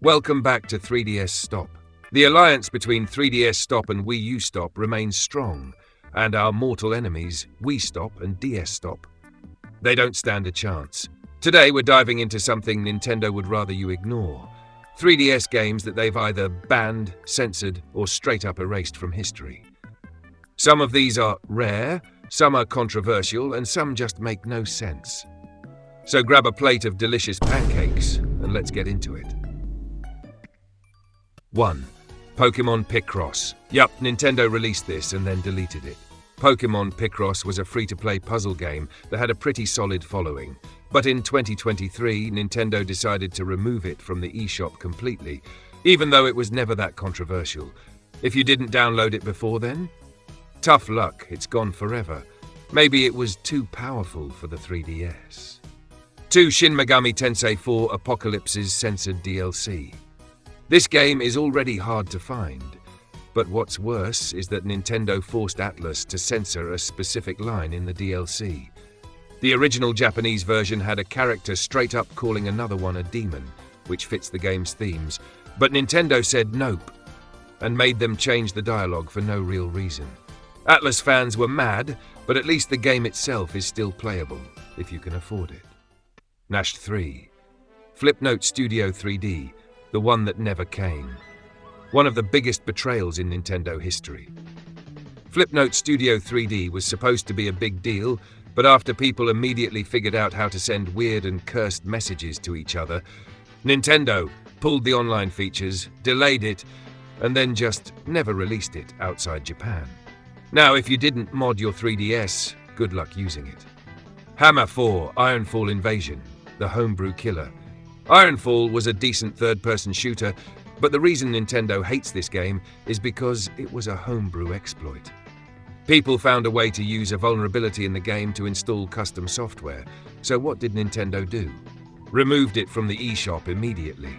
Welcome back to 3DS Stop. The alliance between 3DS Stop and Wii U Stop remains strong, and our mortal enemies, Wii Stop and DS Stop, they don't stand a chance. Today we're diving into something Nintendo would rather you ignore. 3DS games that they've either banned, censored, or straight up erased from history. Some of these are rare, some are controversial, and some just make no sense. So grab a plate of delicious pancakes and let's get into it. 1. Pokémon Picross. Yup, Nintendo released this and then deleted it. Pokémon Picross was a free-to-play puzzle game that had a pretty solid following. But in 2023, Nintendo decided to remove it from the eShop completely, even though it was never that controversial. If you didn't download it before then, tough luck, it's gone forever. Maybe it was too powerful for the 3DS. 2. Shin Megami Tensei 4 Apocalypse's censored DLC. This game is already hard to find, but what's worse is that Nintendo forced Atlus to censor a specific line in the DLC. The original Japanese version had a character straight up calling another one a demon, which fits the game's themes, but Nintendo said nope, and made them change the dialogue for no real reason. Atlus fans were mad, but at least the game itself is still playable, if you can afford it. Nash 3. Flipnote Studio 3D. The one that never came. One of the biggest betrayals in Nintendo history. Flipnote Studio 3D was supposed to be a big deal, but after people immediately figured out how to send weird and cursed messages to each other, Nintendo pulled the online features, delayed it, and then just never released it outside Japan. Now, if you didn't mod your 3DS, good luck using it. Hammer 4 Ironfall Invasion, the homebrew killer. Ironfall was a decent third-person shooter, but the reason Nintendo hates this game is because it was a homebrew exploit. People found a way to use a vulnerability in the game to install custom software, so what did Nintendo do? Removed it from the eShop immediately.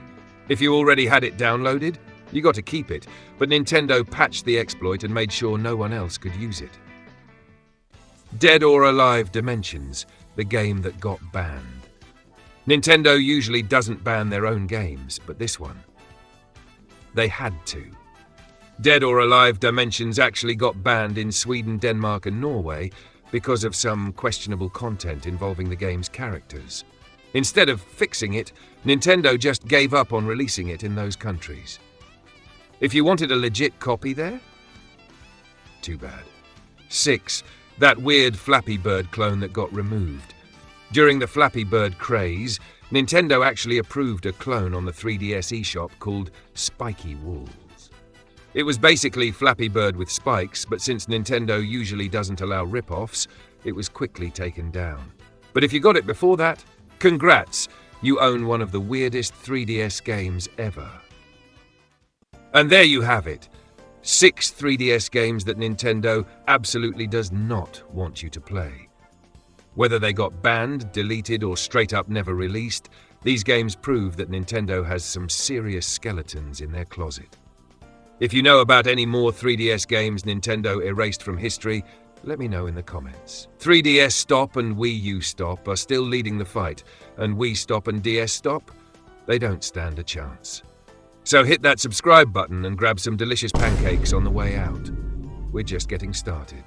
If you already had it downloaded, you got to keep it, but Nintendo patched the exploit and made sure no one else could use it. Dead or Alive Dimensions, the game that got banned. Nintendo usually doesn't ban their own games, but this one, they had to. Dead or Alive Dimensions actually got banned in Sweden, Denmark, and Norway because of some questionable content involving the game's characters. Instead of fixing it, Nintendo just gave up on releasing it in those countries. If you wanted a legit copy there, too bad. 6. That weird Flappy Bird clone that got removed. During the Flappy Bird craze, Nintendo actually approved a clone on the 3DS eShop called Spiky Wolves. It was basically Flappy Bird with spikes, but since Nintendo usually doesn't allow rip-offs, it was quickly taken down. But if you got it before that, congrats, you own one of the weirdest 3DS games ever. And there you have it. 6 3DS games that Nintendo absolutely does not want you to play. Whether they got banned, deleted, or straight up never released, these games prove that Nintendo has some serious skeletons in their closet. If you know about any more 3DS games Nintendo erased from history, let me know in the comments. 3DS Stop and Wii U Stop are still leading the fight, and Wii Stop and DS Stop, they don't stand a chance. So hit that subscribe button and grab some delicious pancakes on the way out. We're just getting started.